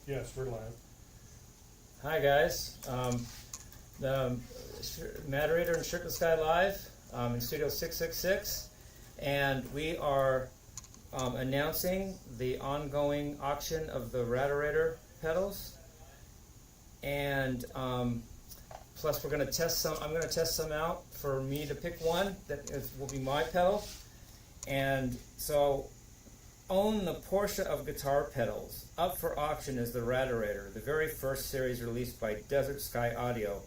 Yes, we're live. Hi guys, the Matterator and Circle Sky Live in Studio 666, and we are announcing the ongoing auction of the Ratterator pedals, and plus we're going to test some. I'm going to test some out for me to pick one that will be my pedal, and so. Own the Porsche of guitar pedals. Up for auction is the Ratterator, the very first series released by Desert Sky Audio,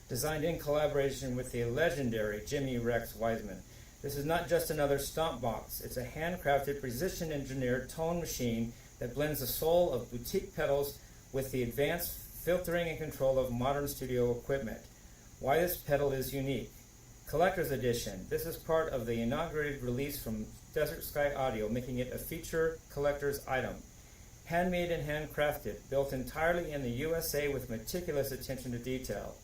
designed in collaboration with the legendary Jimmie Rex Wiseman. This is not just another stomp box. It's a handcrafted, precision-engineered tone machine that blends the soul of boutique pedals with the advanced filtering and control of modern studio equipment. Why this pedal is unique. Collector's Edition. This is part of the inaugurated release from Desert Sky Audio, making it a feature collector's item. Handmade and handcrafted, built entirely in the USA with meticulous attention to detail.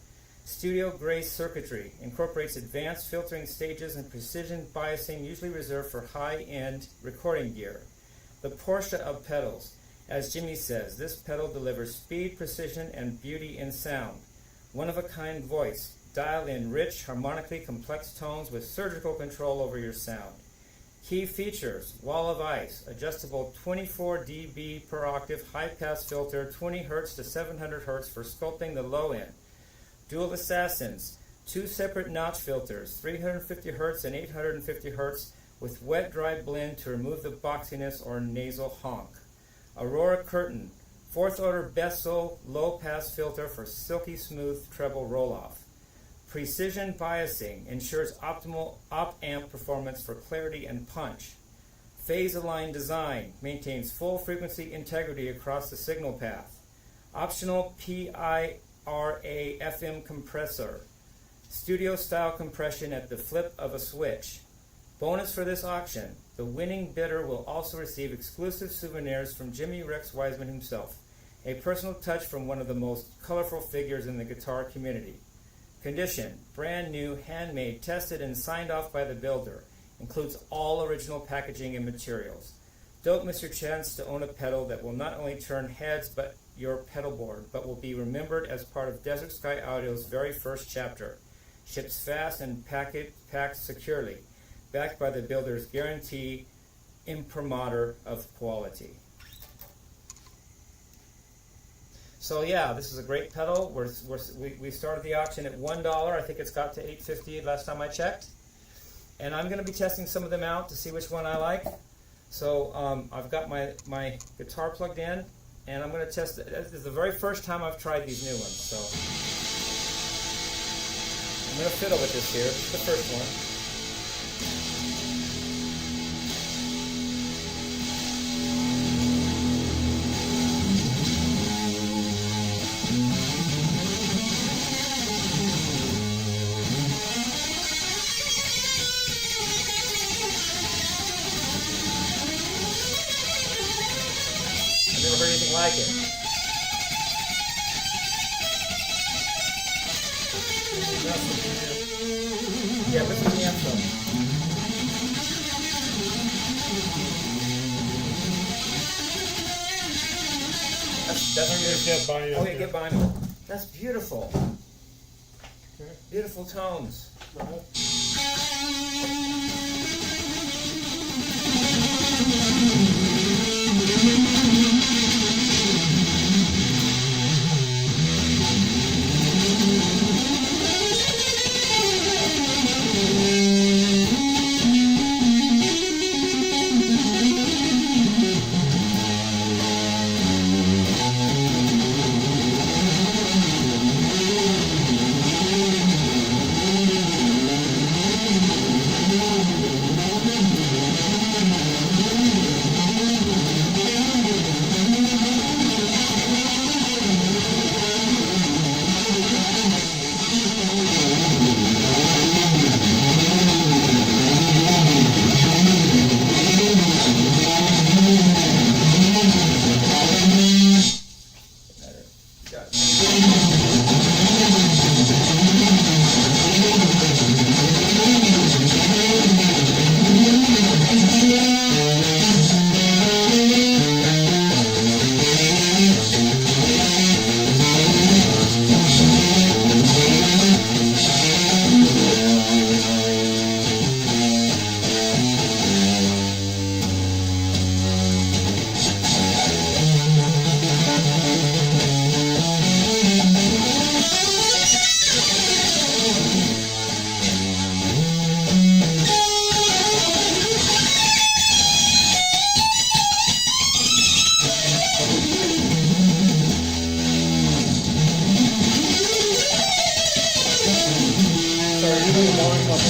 Studio grade circuitry incorporates advanced filtering stages and precision biasing usually reserved for high-end recording gear. The Porsche of pedals. As Jimmie says, this pedal delivers speed, precision, and beauty in sound. One-of-a-kind voice. Dial in rich, harmonically complex tones with surgical control over your sound. Key features: wall of ice, adjustable 24 dB per octave high-pass filter, 20 Hz to 700 Hz for sculpting the low end. Dual assassins, 2 separate notch filters, 350 Hz and 850 Hz with wet-dry blend to remove the boxiness or nasal honk. Aurora curtain, 4th order Bessel low-pass filter for silky smooth treble roll-off. Precision biasing ensures optimal op-amp performance for clarity and punch. Phase-aligned design maintains full frequency integrity across the signal path. Optional PIRA FM compressor. Studio-style compression at the flip of a switch. Bonus for this auction, the winning bidder will also receive exclusive souvenirs from Jimmie Rex Wiseman himself, a personal touch from one of the most colorful figures in the guitar community. Condition: brand new, handmade, tested, and signed off by the builder. Includes all original packaging and materials. Don't miss your chance to own a pedal that will not only turn heads but your pedal board, but will be remembered as part of Desert Sky Audio's very first chapter. Ships fast and packed securely, backed by the builder's guarantee imprimatur of quality. So yeah, this is a great pedal. We started the auction at $1. I think it's got to $8.50 last time I checked. And I'm going to be testing some of them out to see which one I like. So I've got my guitar plugged in, and I'm going to test it. This is the very first time I've tried these new ones. So I'm going to fiddle with this here. This is the first one. I've never heard anything like it. Yeah, this is the anthem. That's Get by you. okay, get by me. That's beautiful. Okay. Beautiful tones.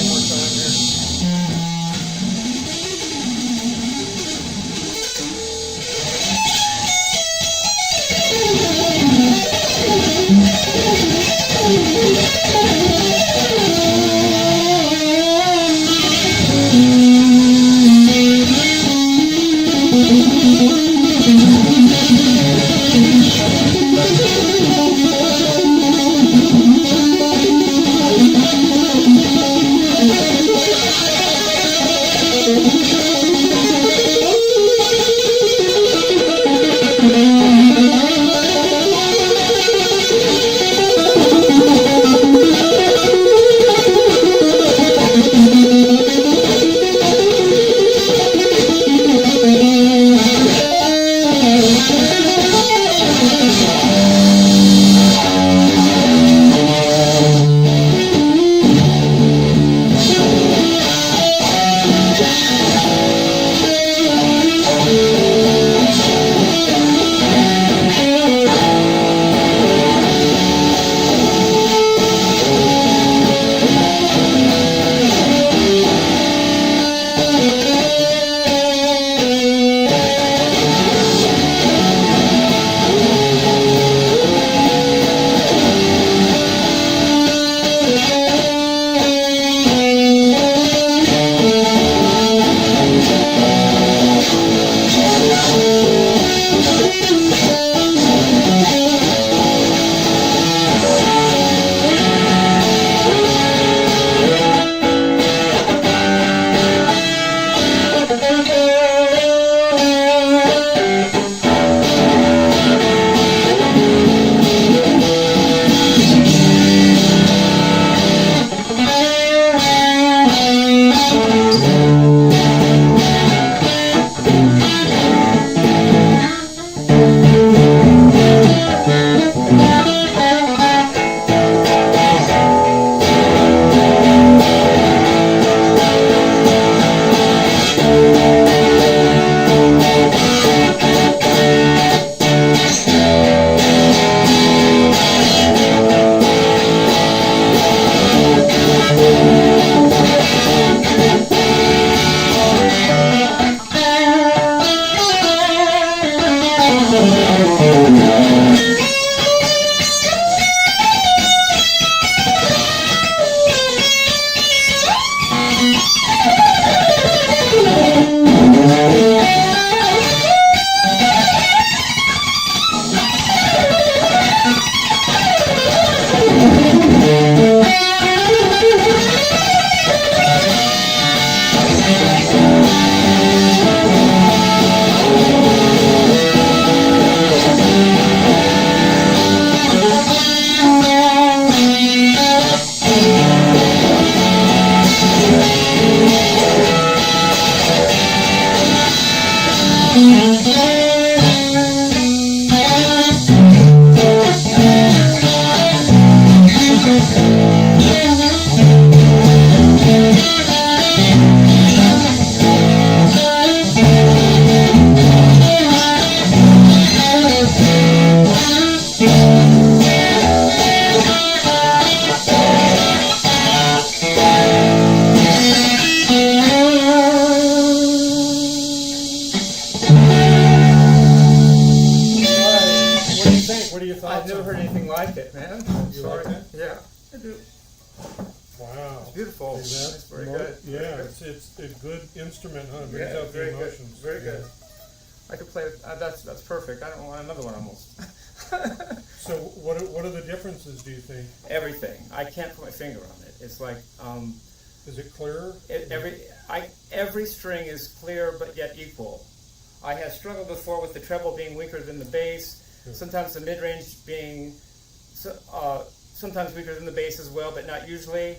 one more time here. I've never heard anything like it, man. You like it? Yeah, I do. Wow. It's beautiful. Is that It's very more- good. Yeah, Very it's a good instrument, huh? It brings Yeah, out the very good. emotions. Very Yeah. good. I could play it. That's perfect. I don't want another one almost. So what are the differences, do you think? Everything. I can't put my finger on it. It's like Is it clearer? every string is clear but yet equal. I have struggled before with the treble being weaker than the bass. Yeah. Sometimes the mid-range being sometimes weaker than the bass as well, but not usually.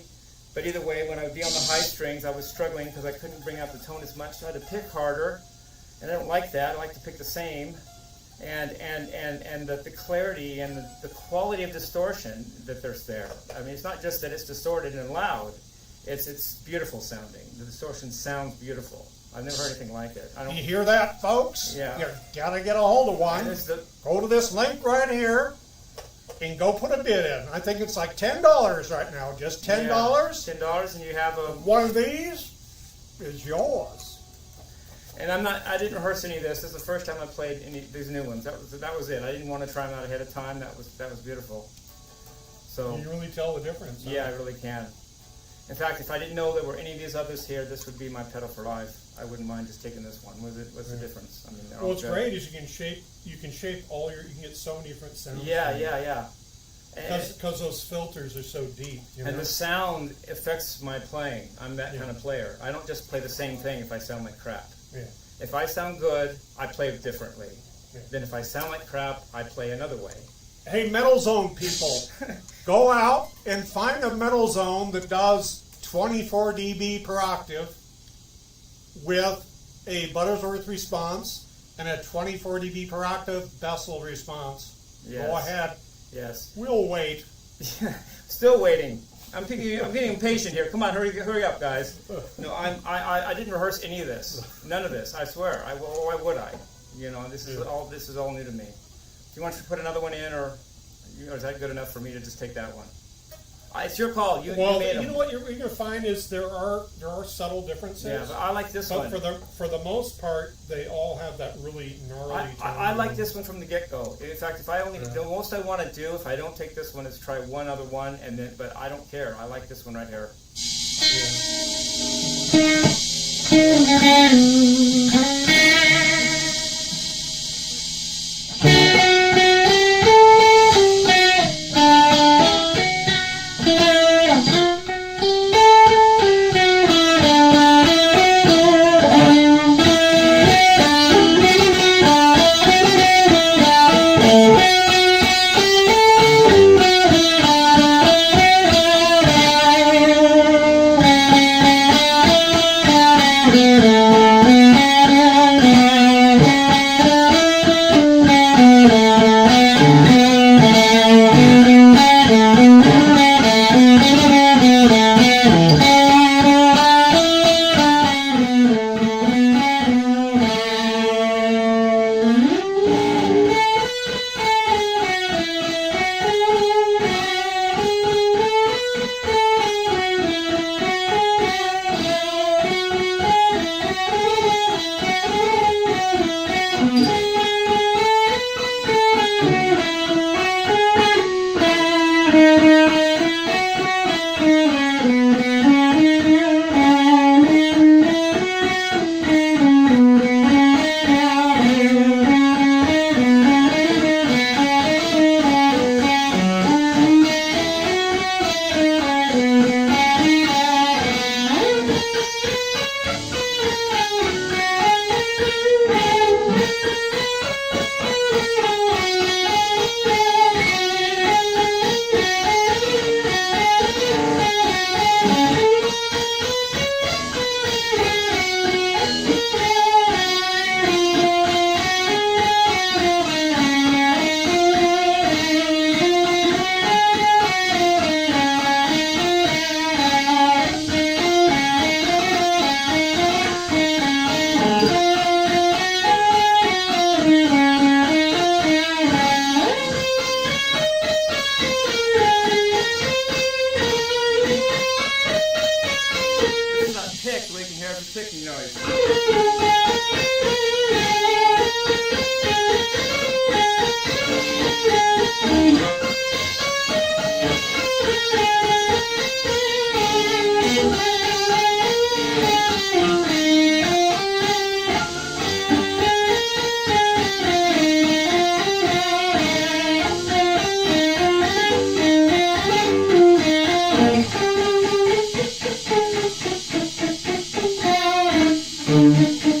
But either way, when I would be on the high strings, I was struggling because I couldn't bring out the tone as much. So I had to pick harder, and I don't like that. I like to pick the same. And the clarity and the quality of distortion that there's there. I mean, it's not just that it's distorted and loud. It's beautiful sounding. The distortion sounds beautiful. I've never heard anything like it. I don't. You hear that, folks? Yeah. You gotta get a hold of one. And it's the, Go to this link right here. and go put a bid in. I think it's like $10 right now, just $10. $10, and you have a. One of these is yours. And I didn't rehearse any of this. This is the first time I played any these new ones. That was it. I didn't want to try them out ahead of time. That was beautiful. So. You really tell the difference. Huh? Yeah, I really can. In fact, if I didn't know there were any of these others here, this would be my pedal for life. I wouldn't mind just taking this one. What's the difference? I mean, they're all What's good. great is you can shape all your. You can get so many different sounds. Yeah. Because those filters are so deep. You know? And the sound affects my playing. I'm that kind of player. I don't just play the same thing if I sound like crap. Yeah. If I sound good, I play differently. Yeah. Then if I sound like crap, I play another way. Hey, Metal Zone people, go out and find a Metal Zone that does 24 dB per octave with a Butterworth response and a 24 dB per octave Bessel response. Yes. Go ahead. Yes. We'll wait. Still waiting. I'm getting impatient here. Come on, hurry up, guys. No, I didn't rehearse any of this. None of this. I swear. Why would I? You know, this is all new to me. Do you want to put another one in, or is that good enough for me to just take that one? It's your call. You made them. You know what you're going to find is there are subtle differences. Yeah, but I like this but one. for the most part, they all have that really gnarly. I like this one from the get-go. In fact, if I only the most I want to do if I don't take this one is try one other one, and then but I don't care. I like this one right here. Clicking noise. Mm-hmm.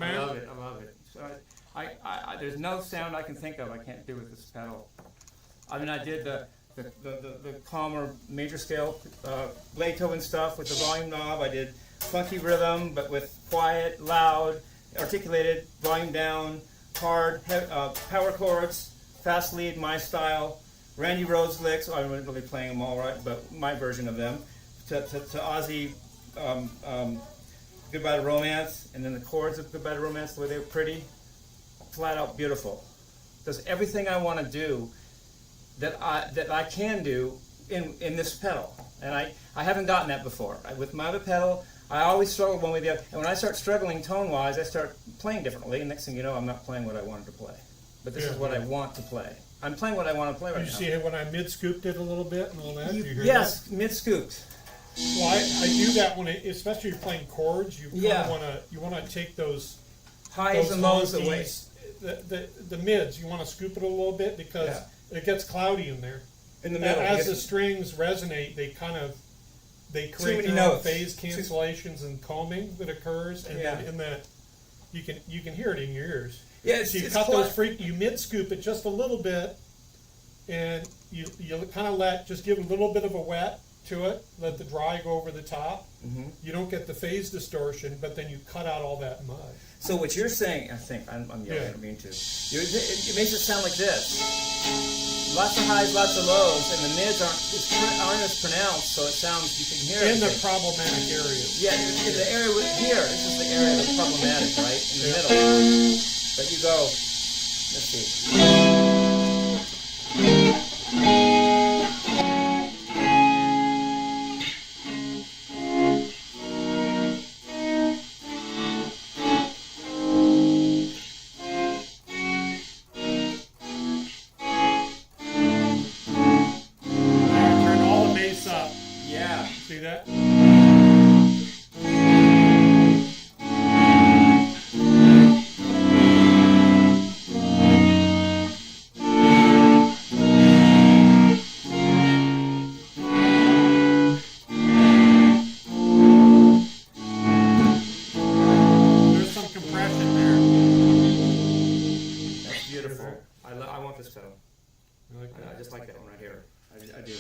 man? I love it. I love it. So there's no sound I can think of I can't do with this pedal. I mean, I did the calmer major scale Beethoven stuff with the volume knob. I did funky rhythm, but with quiet, loud, articulated, volume down, hard, power chords, fast lead, my style, Randy Rhoads licks. I wasn't really playing them all right, but my version of them. To Ozzy, Goodbye to Romance, and then the chords of Goodbye to Romance, the way they were pretty, flat out beautiful. Does everything I want to do that I can do in this pedal, and I haven't gotten that before. With my other pedal, I always struggle one way or the other, and when I start struggling tone-wise, I start playing differently, and next thing you know, I'm not playing what I wanted to play. But this is what I want to play. I'm playing what I want to play right now. You see when I mid-scooped it a little bit and all that? Yes, mid-scooped. Well, I do that when, especially if you're playing chords, you want to take those highs and lows honkies, away. The mids, you want to scoop it a little bit because it gets cloudy in there. In the middle, as the strings resonate, they create their own phase cancellations and combing that occurs, and then in that you can hear it in your ears. Yeah, so you cut those you mid scoop it just a little bit, and you kind of just give a little bit of a wet to it, let the dry go over the top. Mm-hmm. You don't get the phase distortion, but then you cut out all that mud. So what you're saying, I think I'm yelling, I don't mean to. It makes it sound like this: lots of highs, lots of lows, and the mids aren't as pronounced, so it sounds you can hear it. In the problematic areas. Yeah, in the area here. This is the area that's problematic, right in the middle. But you go. Let's see. See that? There's some compression there. That's beautiful. I want this pedal. I just like that one right here. I do.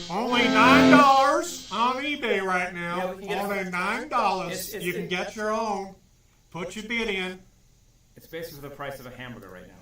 Only $9 on eBay right now. Yeah, we can get Only $9. You can get your own. Put your bid in. It's basically the price of a hamburger right now.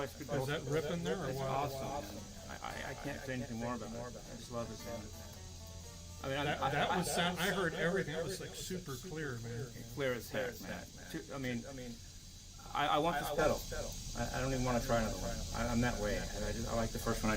it's good. Is that ripping there or It's what? awesome. I can't say anything more about it. I just love it. I mean, That was sound. I heard everything. It was like super clear, man. clear as heck, man. I mean, I want this pedal. I don't even want to try another one. I'm that way. I like the first one I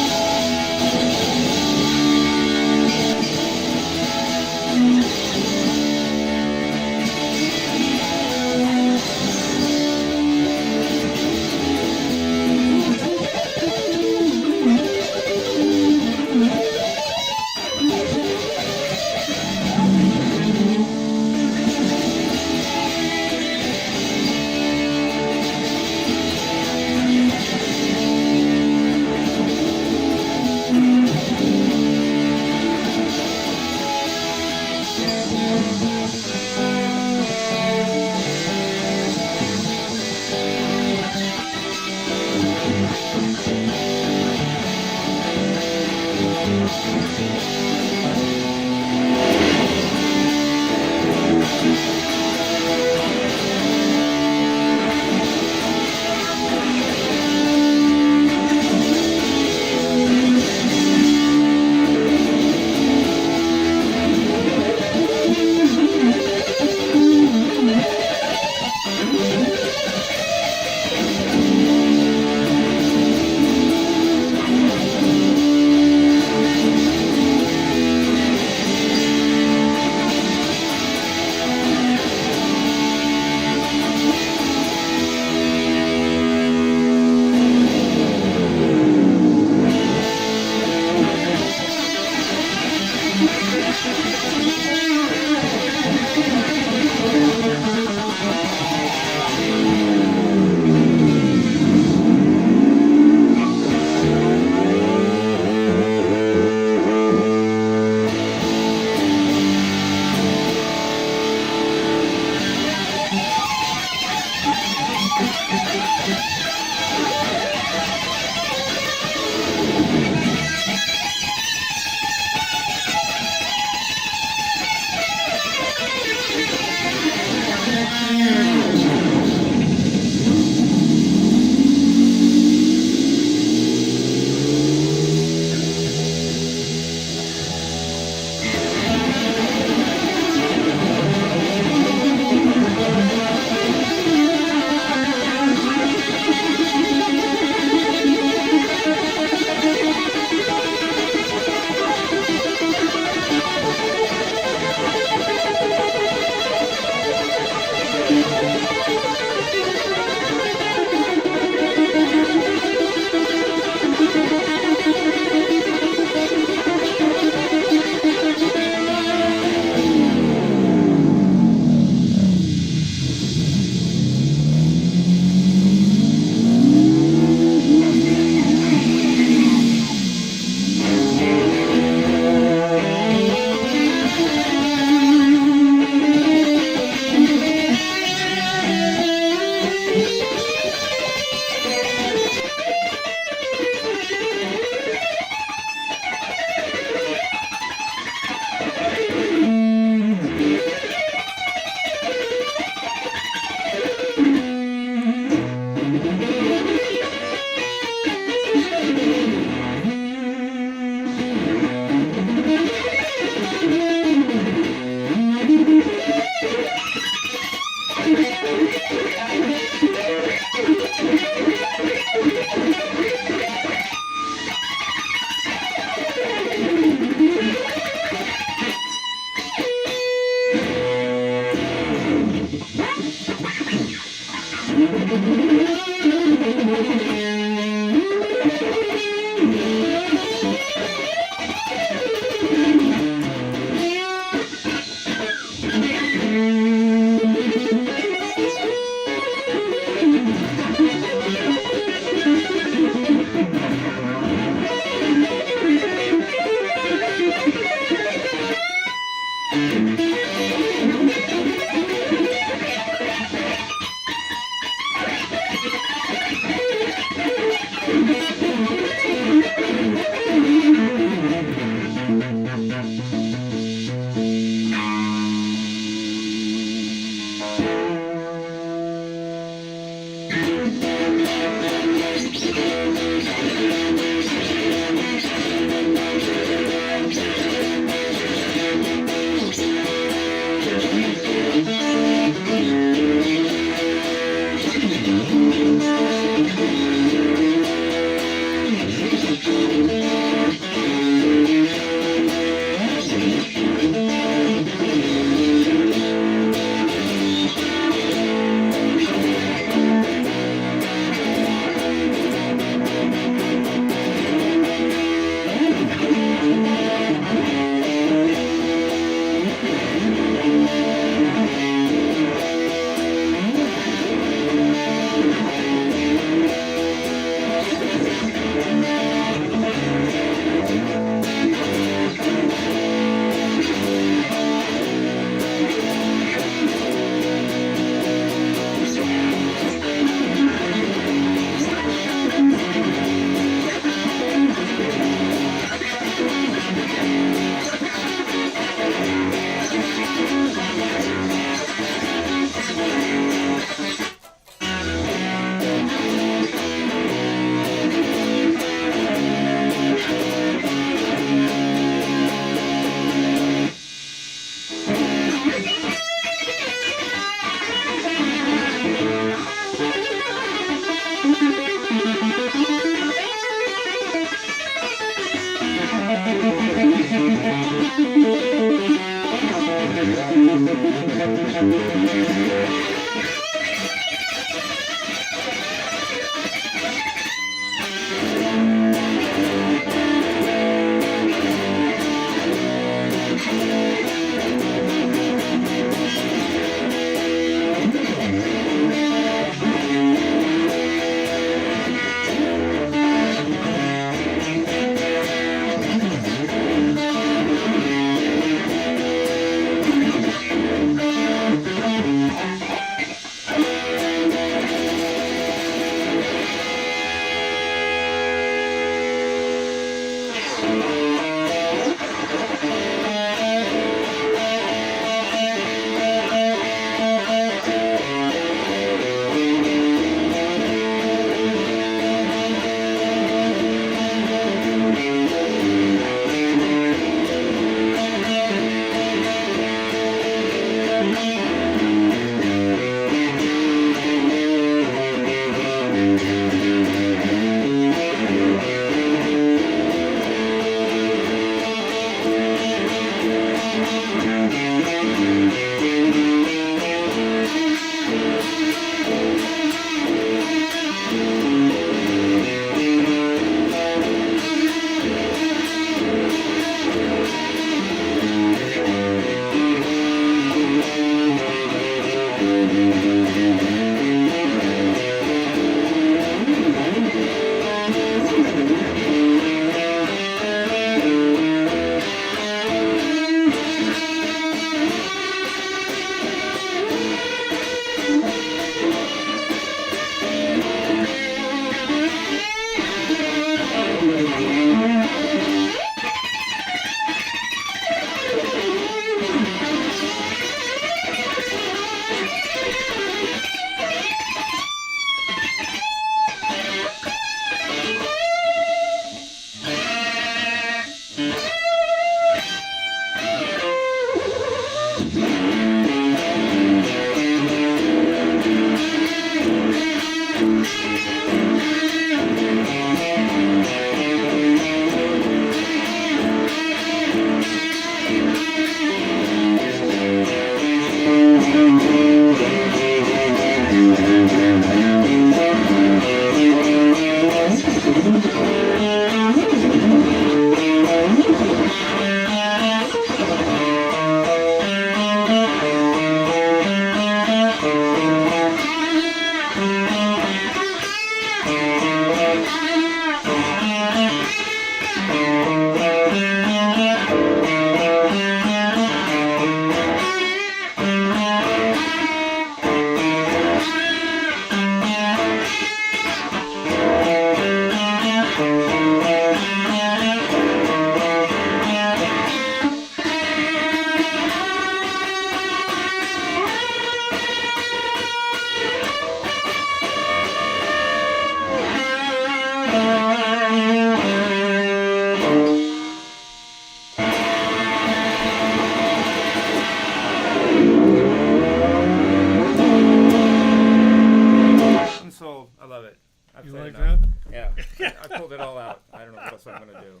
I'm sold. I love it. I've You played like enough. that? Yeah. I pulled it all out. I don't know what else I'm going to do.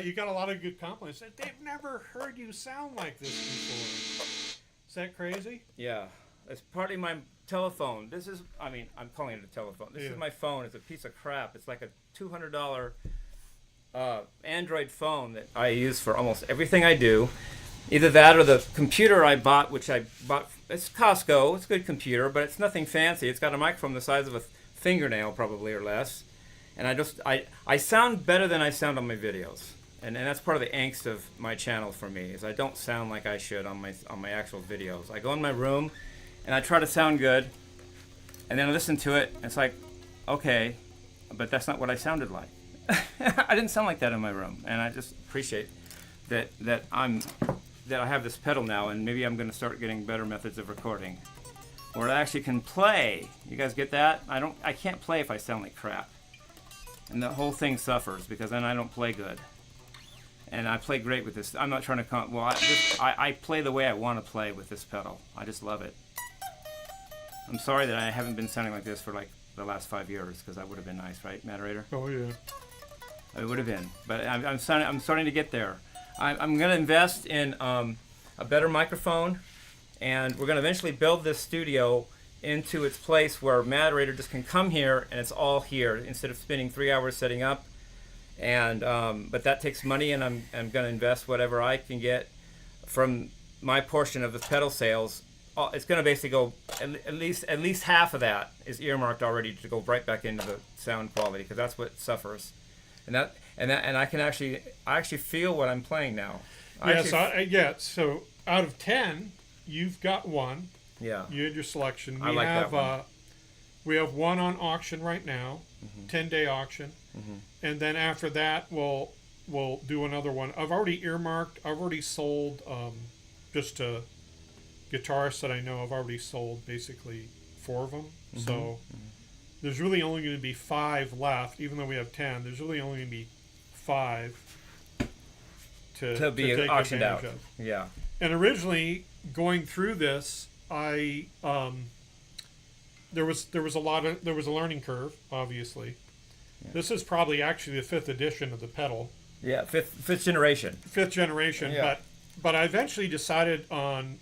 You got a lot of good compliments. They've never heard you sound like this before. Is that crazy? Yeah. It's partly my telephone. This is, I mean, I'm calling it a telephone. This Yeah. is my phone. It's a piece of crap. It's like a $200 Android phone that I use for almost everything I do. Either that or the computer I bought, which I bought, it's Costco. It's a good computer, but it's nothing fancy. It's got a microphone the size of a fingernail, probably, or less. And I sound better than I sound on my videos. And that's part of the angst of my channel for me, is I don't sound like I should on my actual videos. I go in my room and I try to sound good, and then I listen to it, and it's like, okay, but that's not what I sounded like. I didn't sound like that in my room, and I just appreciate that I have this pedal now, and maybe I'm going to start getting better methods of recording, where I actually can play. You guys get that? I can't play if I sound like crap, and the whole thing suffers because then I don't play good. And I play great with this. I'm not trying to I play the way I want to play with this pedal. I just love it. I'm sorry that I haven't been sounding like this for like the last 5 years, because that would have been nice, right, Matterator? Oh yeah. It would have been, but I'm starting to get there. I'm going to invest in a better microphone, and we're going to eventually build this studio into its place where Matterator just can come here and it's all here instead of spending 3 hours setting up. And but that takes money, and I'm going to invest whatever I can get from my portion of the pedal sales. It's going to basically go at least half of that is earmarked already to go right back into the sound quality, because that's what suffers. And I can actually feel what I'm playing now. So out of 10, you've got one. Yeah. You had your selection. I like that one. We have one on auction right now, Mm-hmm. 10-day auction, and then after that we'll do another one. I've already sold just to guitarists that I know. I've already sold basically 4 of them. So there's really only going to be 5 left, even though we have 10. There's really only going to be 5 to be take auctioned advantage out. of. Yeah. And originally, going through this, there was a learning curve, obviously. Yeah. This is probably actually the 5th edition of the pedal. Yeah, fifth generation. 5th generation, yeah. But I eventually decided on,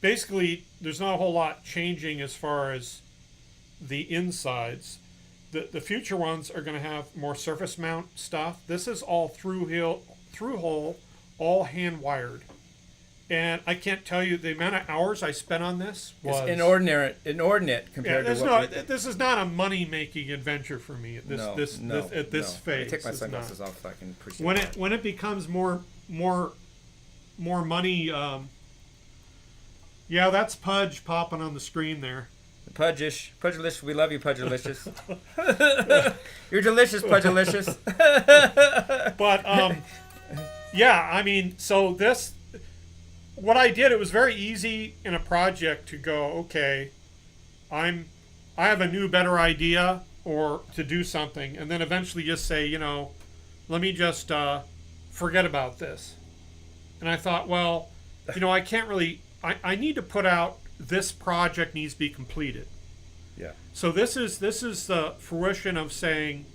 basically, there's not a whole lot changing as far as the insides. The future ones are going to have more surface mount stuff. This is all through hole, all hand wired. And I can't tell you the amount of hours I spent on this was It's inordinate compared to what this is not a money-making adventure for me at this phase. I take my sunglasses off so I can appreciate when it becomes more money. Yeah, that's Pudge popping on the screen there. Pudgelicious, we love you, Pudgelicious. You're delicious, Pudgelicious. But yeah, I mean, so this. What I did, it was very easy in a project to go, okay, I have a new, better idea or to do something, and then eventually just say, let me just forget about this. And I thought, well, I can't really, I need to put out, this project needs to be completed. Yeah. So this is the fruition of saying,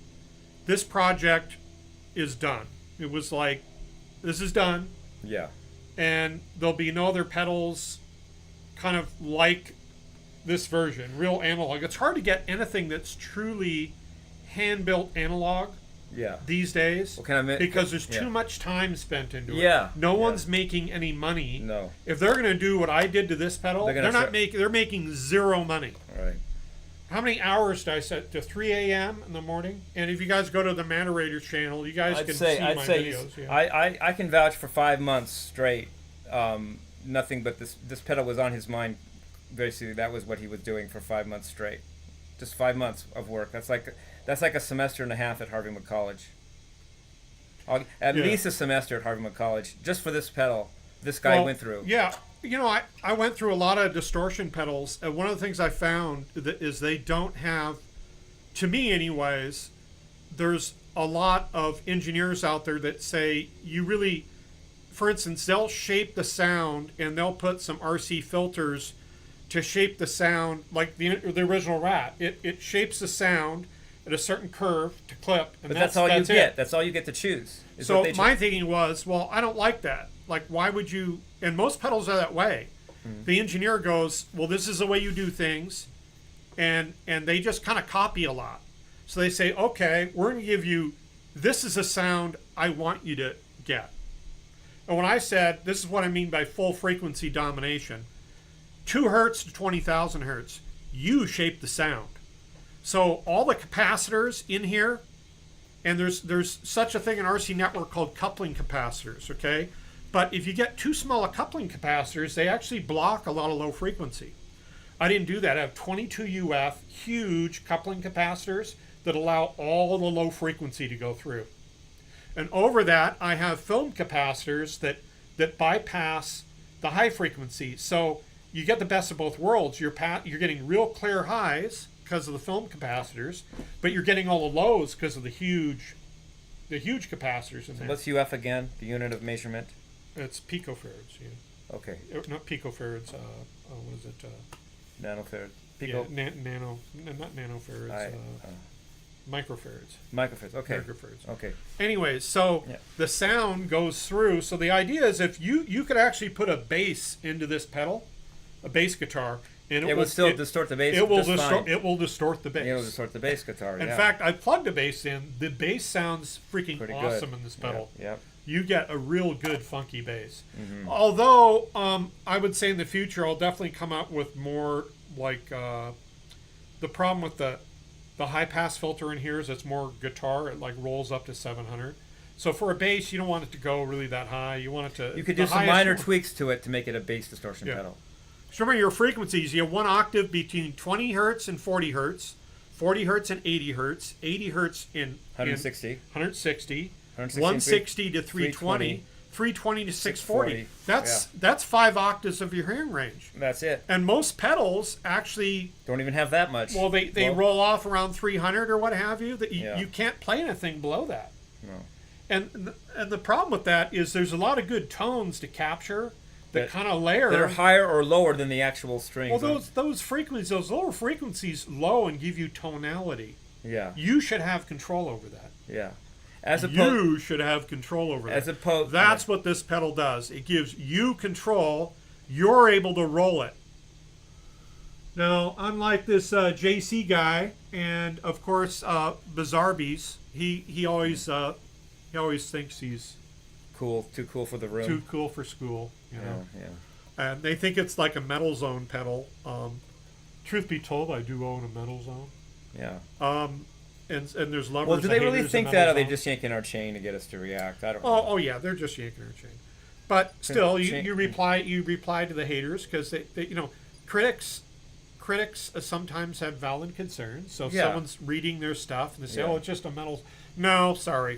this project is done. It was like, this is done. Yeah. And there'll be no other pedals kind of like this version, real analog. It's hard to get anything that's truly hand-built analog Yeah. these days Well, can I because there's yeah. too much time spent into it. Yeah, No yeah. one's making any money. No. If they're going to do what I did to this pedal, They're they're, gonna not try- making. They're making zero money. All right. How many hours did I set to 3 a.m. in the morning? And if you guys go to the Matterator channel, you guys can see my videos. Yeah. I can vouch for 5 months straight. Nothing but this pedal was on his mind. Basically, that was what he was doing for 5 months straight. Just 5 months of work. That's like a semester and a half at Harvey College. At Yeah. least a semester at Harvey College just for this pedal. This guy Well, went through. Yeah, you know, I went through a lot of distortion pedals, and one of the things I found is they don't have, to me anyways, there's a lot of engineers out there that say you really, for instance, they'll shape the sound and they'll put some RC filters to shape the sound like the original Rat. It shapes the sound at a certain curve to clip, and But that's all you it. get. That's all you get to choose. is So what they my thinking was, well, I don't like that. Like, why would you? And most pedals are that way. The engineer goes, well, this is the way you do things, and they just kind of copy a lot. So they say, okay, we're going to give you, this is a sound I want you to get. And when I said, this is what I mean by full frequency domination, 2 hertz to 20,000 hertz, you shape the sound. So all the capacitors in here, and there's such a thing in RC network called coupling capacitors, okay? But if you get too small a coupling capacitors, they actually block a lot of low frequency. I didn't do that. I have 22 UF, huge coupling capacitors that allow all the low frequency to go through. And over that, I have film capacitors that bypass the high frequency. So you get the best of both worlds. You're getting real clear highs because of the film capacitors, but you're getting all the lows because of the huge capacitors in there. What's UF again? The unit of measurement. It's picofarads. Yeah. Okay. Not picofarads. What is it? Nanofarad. Pico. Yeah, not nanofarads. Microfarads. Microfarads. Okay. Microfarads. Okay. Anyways, so Yeah. the sound goes through. So the idea is if you could actually put a bass into this pedal, a bass guitar, and It will still distort the bass. It will just distort. fine. It will distort the bass. It'll distort the bass guitar. In yeah. fact, I plugged a bass in. The bass sounds freaking Pretty awesome good. in this pedal. Yeah. You get a real good funky bass. Mm-hmm. Although I would say in the future I'll definitely come out with more like the problem with the high pass filter in here is it's more guitar. It like rolls up to 700. So for a bass, you don't want it to go really that high. You want it to. You could the do some highest minor one- tweaks to it to make it a bass distortion Yeah. pedal. So remember your frequencies. You have 1 octave between 20 hertz and 40 hertz, 40 hertz and 80 hertz, 80 hertz in 160. 160, 160 160 to 320, 320 to 640. 640. That's 5 octaves of your hearing range. That's it. And most pedals actually, Don't even have that much. well, they roll off around 300 or what have you. That Yeah. you can't play anything below that. No. And the problem with that is there's a lot of good tones to capture that kind of layer. That are higher or lower than the actual strings. Well, those frequencies, those lower frequencies, low and give you tonality. Yeah. You should have control over that. Yeah. As opposed. You should have control over that. As opposed. That's what this pedal does. It gives you control. You're able to roll it. Now, unlike this JC guy, and of course Bizarbees, he always thinks he's cool. Too cool for the room. too cool for school. You know, Yeah. and they think it's like a Metal Zone pedal. Truth be told, I do own a Metal Zone. Yeah. And there's lovers. Well, do they and really haters think of that, or are Metal they Zone. just yanking our chain to get us to react? I don't know. Oh yeah, they're just yanking our chain. But still, Chain- you reply to the haters because they critics sometimes have valid concerns. So if Yeah. someone's reading their stuff and they say, Yeah. "Oh, it's just a metal," no, sorry.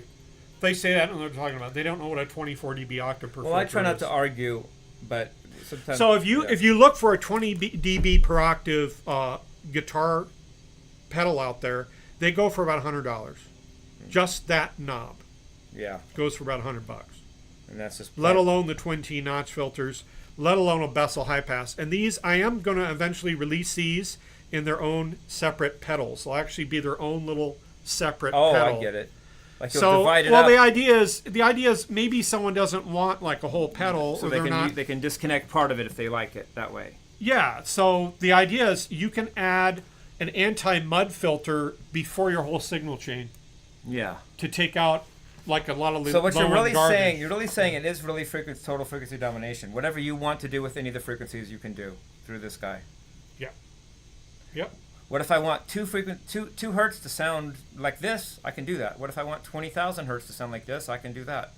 If they say that and they're talking about, they don't know what a 24 dB octave per Well, I filter try not is. to argue, but sometimes. So if you look for a 20 dB per octave guitar pedal out there, they go for about $100. Just that knob Yeah, goes for about $100. and that's just. Let alone the twin T notch filters, let alone a Bessel high pass. And these, I am going to eventually release these in their own separate pedals. They'll actually be their own little separate Oh, pedal. I get it. Like you'll So, divide it well, up. the idea is maybe someone doesn't want like a whole pedal, So or they they're can not. they can disconnect part of it if they like it that way. Yeah, so the idea is you can add an anti-mud filter before your whole signal chain Yeah. to take out like a lot of So what you're low-end really garbage. saying, it is really total frequency domination. Whatever you want to do with any of the frequencies, you can do through this guy. Yeah. Yep. What if I want two hertz to sound like this? I can do that. What if I want 20,000 hertz to sound like this? I can do that.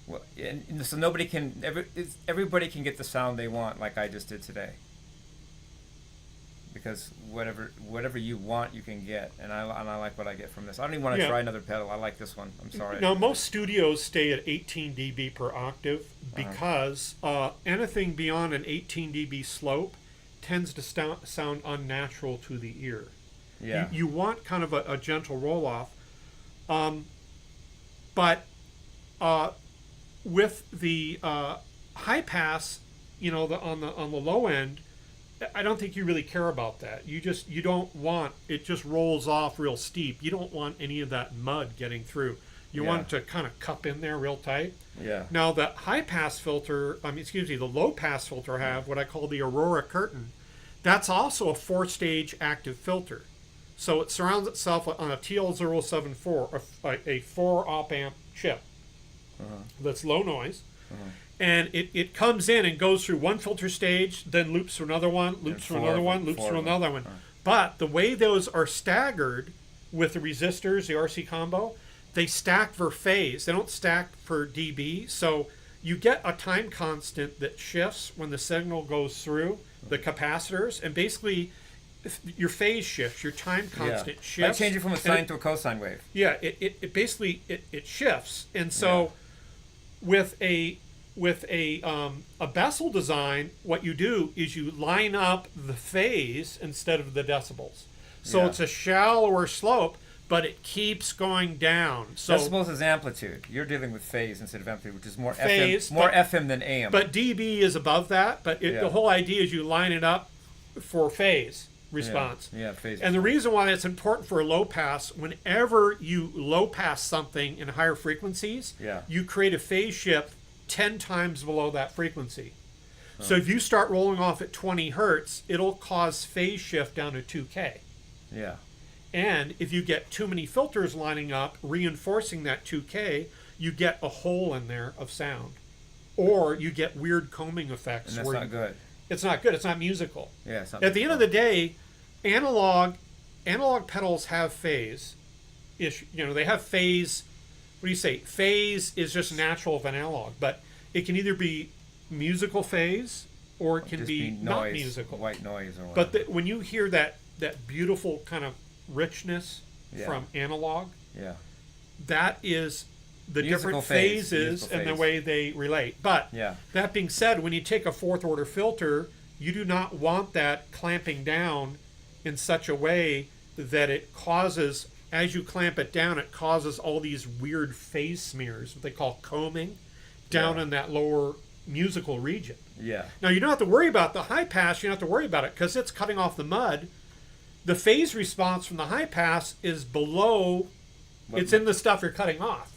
Well, and so everybody can get the sound they want, like I just did today. Because whatever you want, you can get, and I like what I get from this. I don't even want to try another pedal. I like this one. I'm sorry. Now, most studios stay at 18 dB per octave because anything beyond an 18 dB slope tends to sound unnatural to the ear. Yeah. You want kind of a gentle roll off, but with the high pass, on the low end, I don't think you really care about that. You don't want it just rolls off real steep. You don't want any of that mud getting through. You want it to kind of cup in there real tight. Yeah. Now the high pass filter, the low pass filter I have what I call the Aurora curtain. That's also a 4-stage active filter. So it surrounds itself on a TL074, a 4 op amp chip that's low noise. And it comes in and goes through one filter stage, then loops through another one, loops through another one, loops through another one. But the way those are staggered with the resistors, the RC combo, they stack for phase. They don't stack per dB. So you get a time constant that shifts when the signal goes through the capacitors. And basically, your phase shifts, your time constant shifts. I change it from a sine to a cosine wave. Yeah, it basically shifts. And so with a Bessel design, what you do is you line up the phase instead of the decibels. So it's a shallower slope, but it keeps going down. So decibels is amplitude. You're dealing with phase instead of amplitude, which is more phase, FM than AM. But dB is above that. But the whole idea is you line it up for phase response. Yeah, phase. And the reason why it's important for a low pass, whenever you low pass something in higher frequencies, you create a phase shift 10 times below that frequency. So if you start rolling off at 20 hertz, it'll cause phase shift down to 2K. Yeah. And if you get too many filters lining up, reinforcing that 2K, you get a hole in there of sound. Or you get weird combing effects. And that's not good. It's not good. It's not musical. Yeah, it's not At the end of the day, analog pedals have phase issue. They have phase. What do you say? Phase is just natural of an analog, but it can either be musical phase or it can be noise, not musical. White noise or whatever. But when you hear that beautiful kind of richness from analog, that is the Musical different phase, phases and the way they relate. But that being said, when you take a fourth order filter, you do not want that clamping down in such a way that it causes, as you clamp it down, it causes all these weird phase smears, what they call combing, down in that lower musical region. Yeah. Now, you don't have to worry about the high pass. You don't have to worry about it because it's cutting off the mud. The phase response from the high pass is below. It's in the stuff you're cutting off.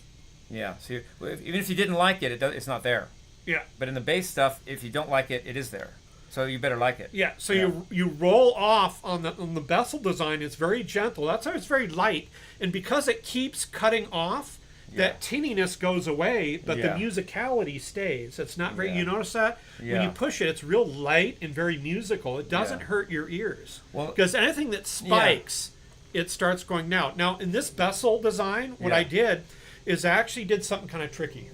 Yeah. So even if you didn't like it, it's not there. Yeah. But in the bass stuff, if you don't like it, it is there. So you better like it. Yeah. So you roll off on the Bessel design. It's very gentle. That's why it's very light. And because it keeps cutting off, that tinniness goes away, but the musicality stays. It's not very. You notice that when you push it, it's real light and very musical. It doesn't hurt your ears because anything that spikes, it starts going now. Now in this Bessel design, what I did is I actually did something kind of tricky.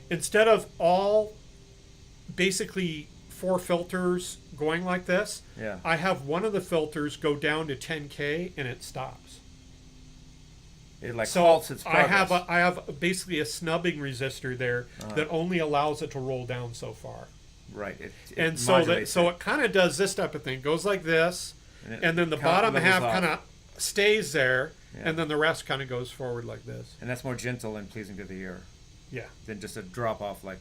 Instead of all basically 4 filters going like this, I have one of the filters go down to 10K and it stops. It halts its progress. I have basically a snubbing resistor there that only allows it to roll down so far. Right. So it kind of does this type of thing. Goes like this, and then the bottom half kind of stays there, and then the rest kind of goes forward like this. And that's more gentle and pleasing to the ear. Yeah. Than just a drop off like.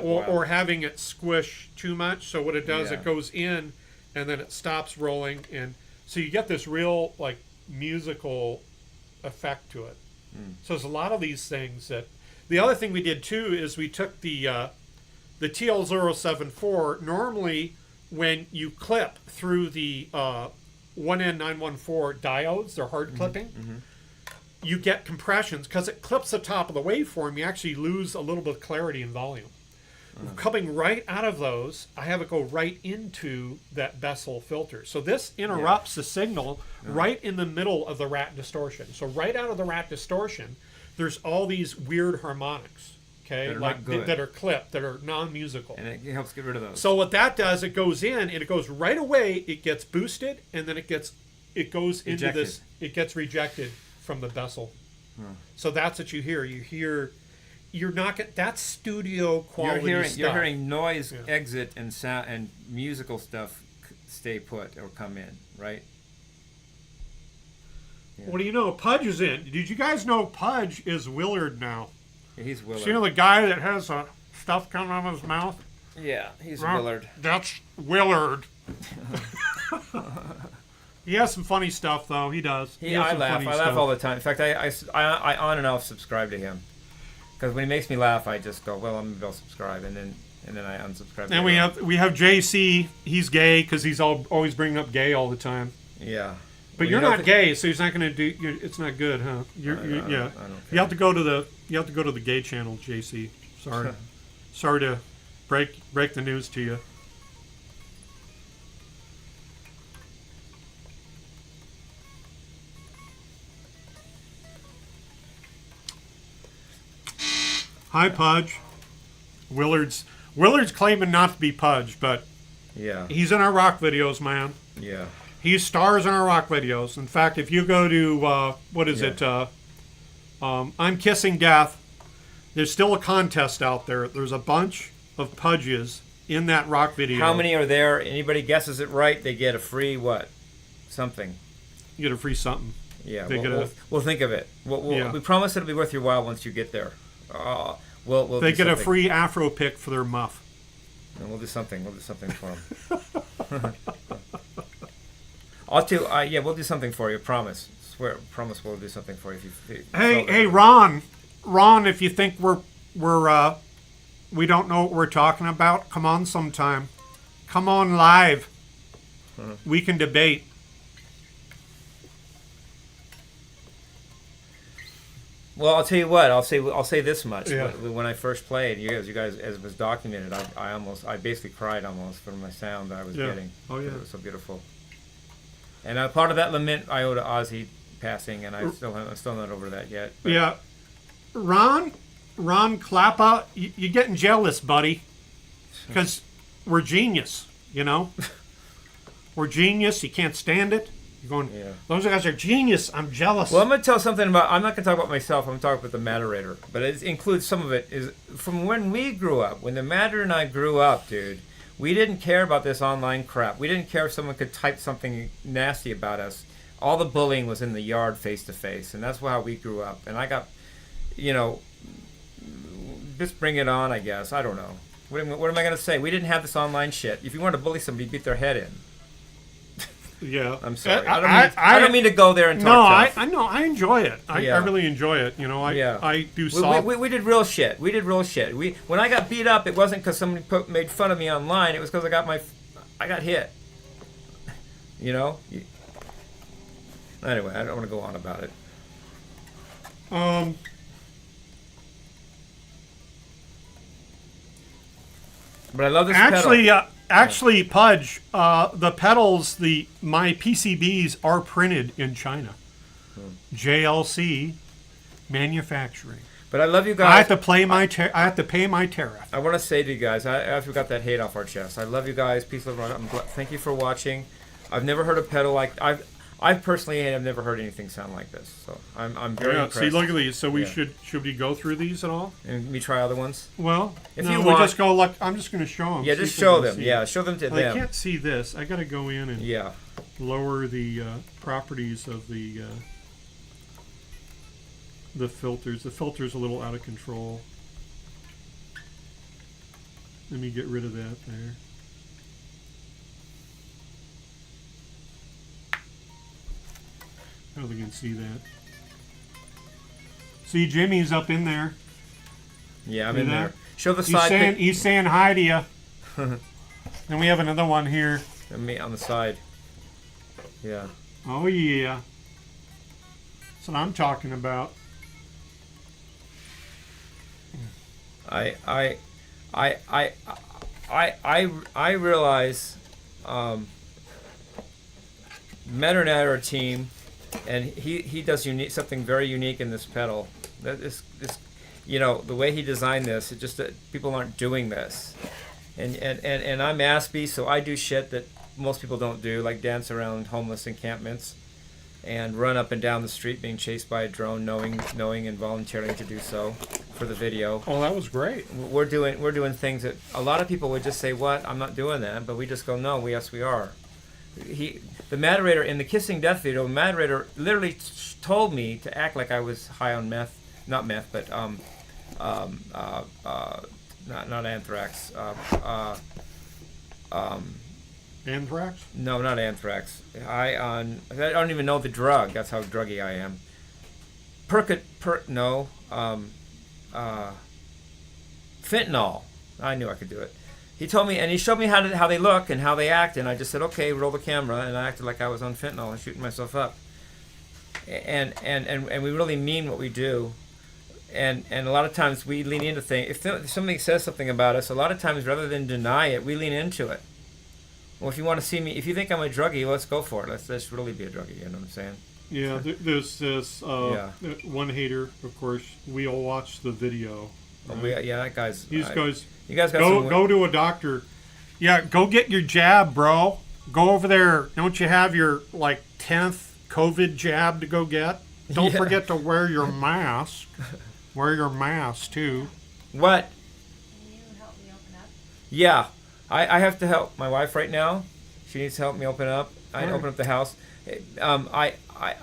Or having it squish too much. So what it does, it goes in, and then it stops rolling, and so you get this real like musical effect to it. So there's a lot of these things that. The other thing we did too is we took the TL074. Normally, when you clip through the 1N914 diodes, they're hard clipping, you get compressions. Because it clips the top of the waveform, you actually lose a little bit of clarity and volume. Coming right out of those, I have it go right into that Bessel filter. So this interrupts the signal right in the middle of the rat distortion. So right out of the rat distortion, there's all these weird harmonics, okay, That are like not good. that are clipped, that are non-musical. And it helps get rid of those. So what that does, it goes in and it goes right away. It gets boosted and then it goes into Ejected. this. It gets rejected from the Bessel. So that's what you hear. You hear. You're not get that's studio quality stuff. You're hearing noise exit and sound and musical stuff stay put or come in, right? Yeah. What do you know? Pudge is in. Did you guys know Pudge is Willard now? Yeah, he's Willard. So you know the guy that has stuff coming out of his mouth? Yeah, he's Well, Willard. That's Willard. He has some funny stuff, though. He does. He has I some laugh. funny I stuff. laugh all the time. In fact, I on and off subscribe to him because when he makes me laugh, I just go, well, maybe I'll subscribe, and then I unsubscribe. And we have JC. He's gay because he's always bringing up gay all the time. Yeah. But Well, you're you know, not gay, so he's not going to do. It's not good, huh? I don't You care. have to go to the gay channel, JC. Sorry, sorry to break the news to you. Hi, Pudge. Willard's claiming not to be Pudge, but Yeah. he's in our rock videos, man. Yeah. He stars in our rock videos. In fact, if you go to what is it? I'm Kissing Death. There's still a contest out there. There's a bunch of Pudges in that rock video. How many are there? Anybody guesses it right, they get a free what? Something. You get a free something. Yeah. They get We'll think of it. Yeah. We promise it'll be worth your while once you get there. We'll They do get a something. free Afro pick for their muff. And we'll do something. We'll do something for them. I'll too. Yeah, we'll do something for you. Promise. Swear. Promise we'll do something for you. If you Hey, Ron, if you think we don't know what we're talking about, come on sometime. Come on live. We can debate. Well, I'll tell you what. I'll say this much. Yeah. When I first played, you guys, as was documented, I basically cried almost from my sound that I was getting. Oh yeah. It was so beautiful. And part of that lament I owe to Ozzy passing, and I'm still not over that yet. But Yeah. Ron Klappa, you're getting jealous, buddy. Because we're genius, you know? We're genius. You can't stand it. You're going, Yeah. those guys are genius. I'm jealous. Well, I'm going to tell something about. I'm not going to talk about myself. I'm going to talk about the Matterator, but it includes some of it. Is from when we grew up. When the Matter and I grew up, dude. We didn't care about this online crap. We didn't care if someone could type something nasty about us. All the bullying was in the yard, face to face, and that's how we grew up. And I got, just bring it on. I guess I don't know. What am I going to say? We didn't have this online shit. If you wanted to bully somebody, beat their head in. Yeah. I'm sorry. I I don't mean to go there and talk tough. I know. I enjoy it. I Yeah. really enjoy it. You know, I do We soft. we did real shit. We did real shit. When I got beat up, it wasn't because somebody made fun of me online. It was because I got hit. You know. Anyway, I don't want to go on about it. But I love this pedal. Actually, Pudge, the pedals, my PCBs are printed in China. JLC manufacturing. But I love you I guys. have to pay my tariff. I want to say to you guys, after we got that hate off our chest, I love you guys. Peace, love, and thank you for watching. I've never heard a pedal like I personally have never heard anything sound like this. So I'm very impressed. See, look at these. So we Yeah. should we go through these at all? And me try other ones. Well, If no, you we want- just go. Look, I'm just going to show them. Yeah, just show them. Yeah, show them to Well, them. I can't see this. I got to go in and Yeah. lower the properties of the filters. The filter's a little out of control. Let me get rid of that there. I don't think you can see that. See, Jimmy's up in there. Yeah, I'm See in that? there. Show the side. He's saying hi to you. Then we have another one here. And me on the side. Yeah. Oh yeah. That's what I'm talking about. I realize Matterator team, and he does something very unique in this pedal. That is you know, the way he designed this, it just people aren't doing this. And I'm Aspie, so I do shit that most people don't do, like dance around homeless encampments and run up and down the street being chased by a drone, knowing and volunteering to do so for the video. Oh, that was great. We're doing things that a lot of people would just say, "What? I'm not doing that," but we just go, "No, yes, we are." The Matterator in the Kissing Death video, Matterator literally told me to act like I was high on meth, not meth, but not anthrax. Anthrax? No, not anthrax. I don't even know the drug. That's how druggy I am. Fentanyl. I knew I could do it. He told me, and he showed me how they look and how they act, and I just said, okay, roll the camera, and I acted like I was on fentanyl and shooting myself up. And we really mean what we do. And a lot of times we lean into things. If somebody says something about us, a lot of times rather than deny it, we lean into it. Well, if you want to see me, if you think I'm a druggie, let's go for it. Let's really be a druggie. You know what I'm saying? Yeah, there's this one hater, of course. We all watched the video. Right? That guy's. He just goes, you guys got go to a doctor. Yeah, go get your jab, bro. Go over there. Don't you have your 10th COVID jab to go get? Don't forget to wear your mask. Wear your mask too. What? Can you help me open up? Yeah, I have to help my wife right now. She needs to help me open up. Open up the house. I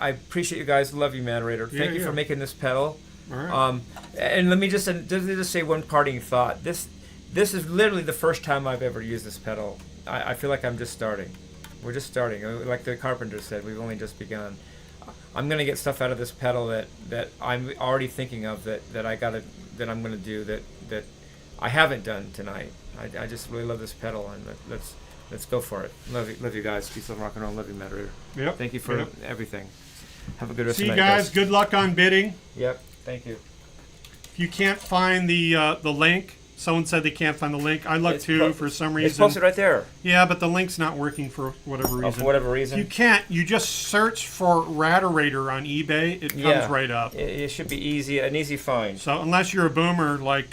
appreciate you guys. Love you, Matterator. Thank you for making this pedal. All right. And let me just say one parting thought. This is literally the first time I've ever used this pedal. I feel like I'm just starting. We're just starting. Like the carpenter said, we've only just begun. I'm gonna get stuff out of this pedal that I'm already thinking of that I'm gonna do that I haven't done tonight. I just really love this pedal, and let's go for it. Love you guys. Peace, love, rock and roll. Love you, Matterator. Yep. Thank you for everything. Have a good rest See of you the night, guys. Good luck on bidding. Yep. Thank you. If you can't find the link, someone said they can't find the link. I looked too for some reason. It's posted right there. Yeah, but the link's not working for whatever reason. For whatever reason. You can't. You just search for Ratterator on eBay. It comes right up. It should be an easy find. So unless you're a boomer like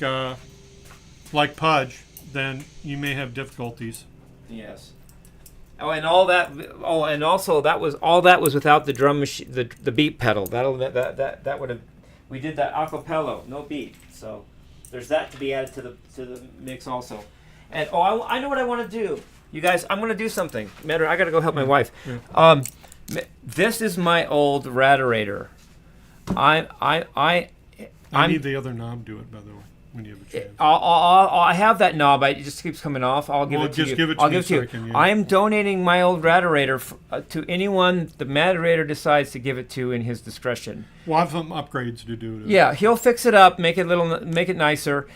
Pudge, then you may have difficulties. Yes. Oh, and all that. Oh, and also that was without the drum machine, the beat pedal. That would have. We did that a cappella, no beat. So there's that to be added to the mix also. And I know what I want to do. You guys, I'm going to do something. Matter, I got to go help my wife. Yeah. This is my old Ratterator. I need the other knob to it, by the way, when you have a chance. I have that knob. It just keeps coming off. I'll give it to you. Give it to I'll me give it to you. I can use I it. am donating my old Ratterator to anyone the Matterator decides to give it to in his discretion. We'll have some upgrades to do. Yeah, he'll fix it up, make it nicer.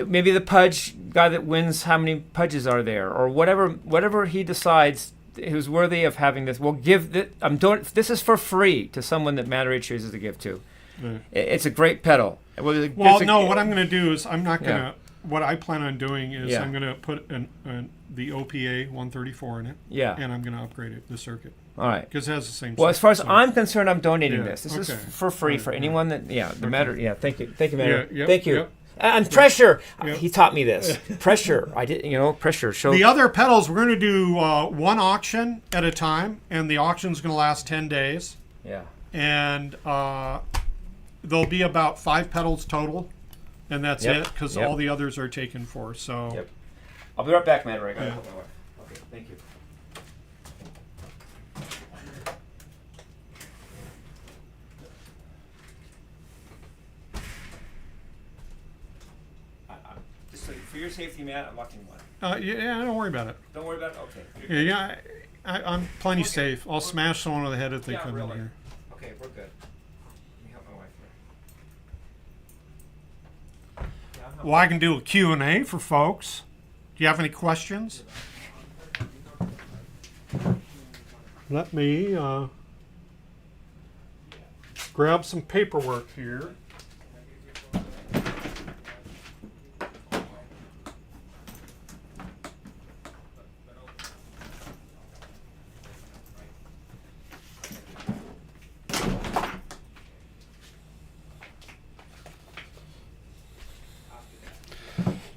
Maybe the Pudge guy that wins, how many Pudges are there, or whatever he decides who's worthy of having this. We'll give this is for free to someone that Matterator chooses to give to. Yeah. It's a great pedal. What I'm going to do is I'm not going to. What I plan on doing is I'm going to put the OPA 134 in it. Yeah. And I'm going to upgrade it, the circuit. All right. Because it has the same. Well, as far as I'm concerned, I'm donating this. This okay. is for free for anyone that. Yeah. The Matter. Yeah. Thank you, Matter. Yeah, Thank you. Yep. And pressure. Yep. He taught me this. Pressure. I did. Pressure. Show. The other pedals, we're going to do one auction at a time, and the auction's going to last 10 days. Yeah. And there'll be about 5 pedals total, and that's it, because all the others are taken for. So. Yep. I'll be right back, Matter. I gotta help my wife. Okay. Thank you. Just for your safety, Matt, I'm locking one. Yeah, don't worry about it. Don't worry about it. Okay. Yeah, I'm plenty safe. I'll smash someone on the head if they come in here. Okay, we're good. Let me help my wife here. Well, I can do a Q&A for folks. Do you have any questions? let me grab some paperwork here.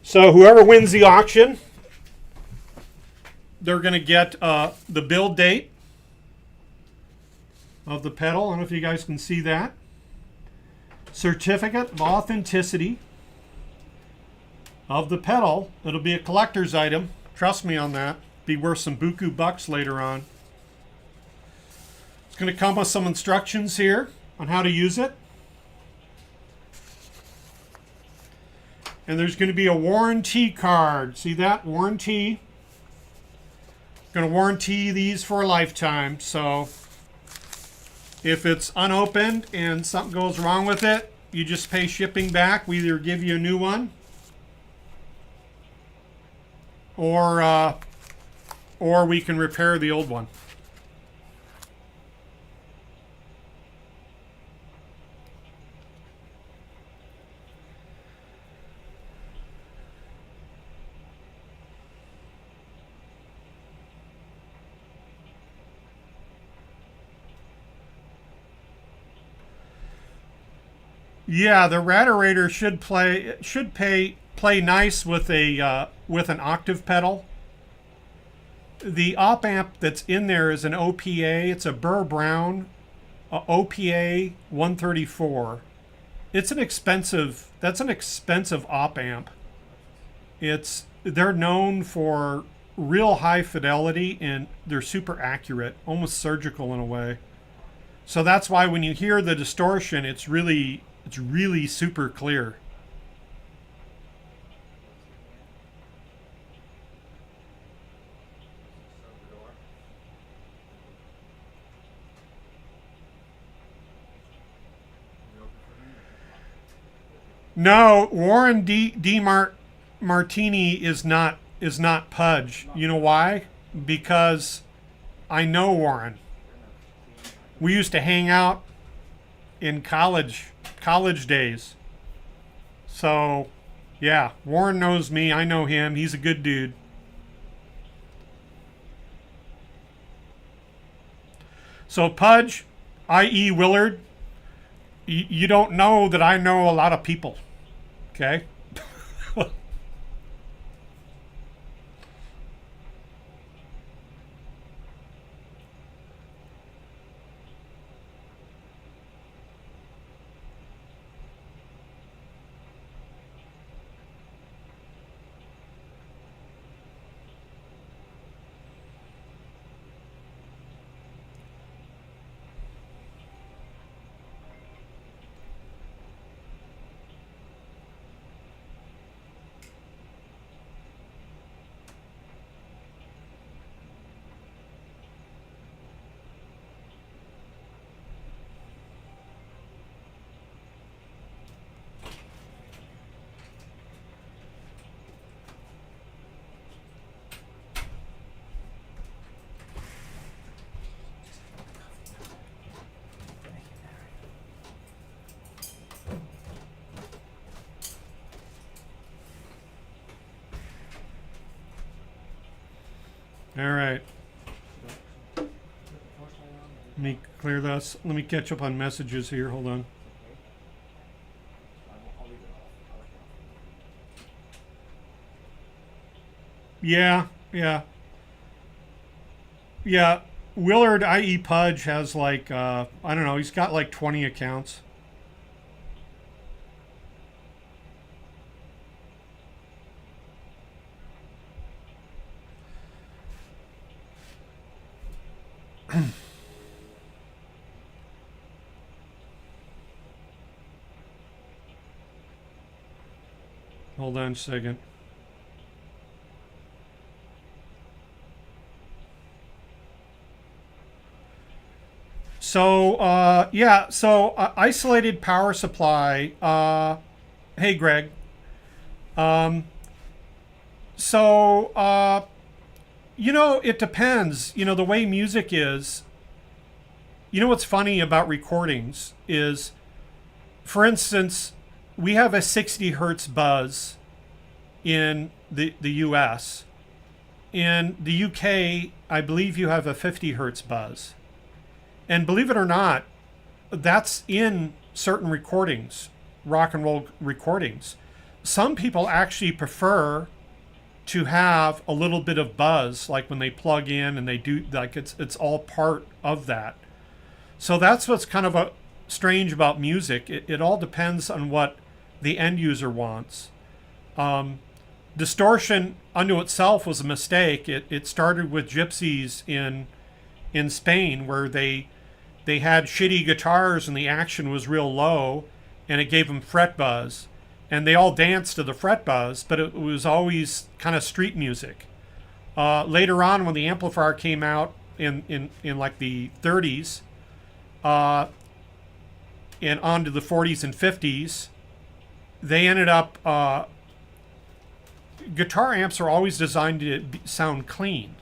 So whoever wins the auction, they're going to get the build date of the pedal. I don't know if you guys can see that. Certificate of authenticity of the pedal. It'll be a collector's item. Trust me on that. Be worth some buku bucks later on. It's going to come with some instructions here on how to use it. And there's going to be a warranty card. See that? Warranty. Going to warranty these for a lifetime. So if it's unopened and something goes wrong with it, you just pay shipping back. We either give you a new one or we can repair the old one. Yeah, the Ratterator should play nice with an octave pedal. The op amp that's in there is an OPA. It's a Burr Brown OPA 134. That's an expensive op amp. They're known for real high fidelity and they're super accurate, almost surgical in a way. So that's why when you hear the distortion, it's really super clear. No, Warren D. Martini is not Pudge. You know why? Because I know Warren. We used to hang out in college days. So, yeah, Warren knows me. I know him. He's a good dude. So, Pudge, i.e. Willard, you don't know that I know a lot of people. Okay? All right. Let me clear this. Let me catch up on messages here. Hold on. Yeah. Willard, i.e. Pudge, has like, I don't know, he's got like 20 accounts. Hold on a second. So, isolated power supply. Hey, Greg. You know, it depends. You know, the way music is, you know what's funny about recordings is, for instance, we have a 60 hertz buzz in the US. In the UK, I believe you have a 50 hertz buzz. And believe it or not, that's in certain recordings, rock and roll recordings. Some people actually prefer to have a little bit of buzz, like when they plug in and they do, like it's all part of that. So that's what's kind of strange about music. It all depends on what the end user wants. Distortion unto itself was a mistake. It started with gypsies in Spain, where they had shitty guitars and the action was real low, and it gave them fret buzz, and they all danced to the fret buzz, but it was always kind of street music. Later on, when the amplifier came out in like the 30s, and onto the 40s and 50s, they ended up, guitar amps are always designed to sound clean,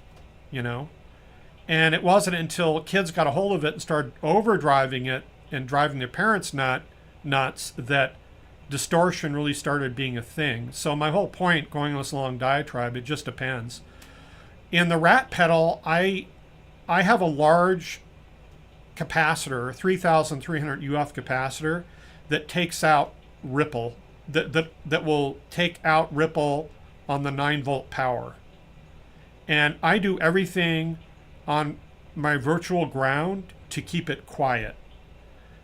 you know? And it wasn't until kids got a hold of it and started overdriving it and driving their parents nuts that distortion really started being a thing. So my whole point, going on this long diatribe, it just depends. In the Rat pedal, I have a large capacitor, 3,300 UF capacitor, that takes out ripple, that will take out ripple on the 9-volt power. And I do everything on my virtual ground to keep it quiet,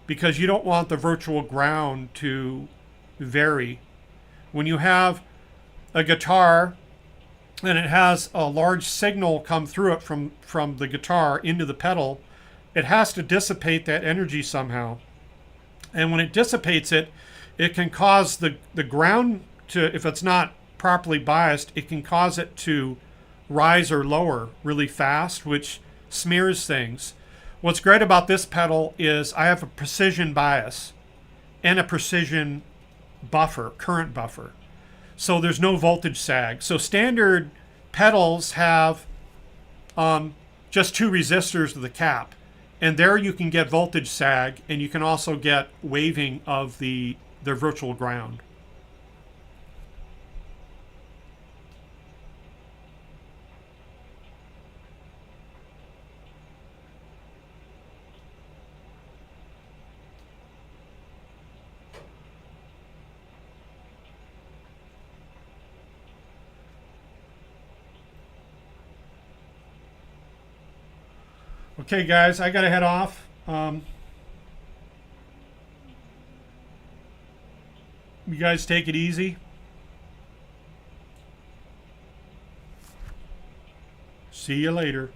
because you don't want the virtual ground to vary. When you have a guitar and it has a large signal come through it from the guitar into the pedal, it has to dissipate that energy somehow. And when it dissipates it, it can cause the ground to, if it's not properly biased, it can cause it to rise or lower really fast, which smears things. What's great about this pedal is I have a precision bias and a precision buffer, current buffer. So there's no voltage sag. So standard pedals have just 2 resistors to the cap. And there you can get voltage sag, and you can also get waving of their virtual ground. Okay, guys, I gotta head off. You guys take it easy. See you later.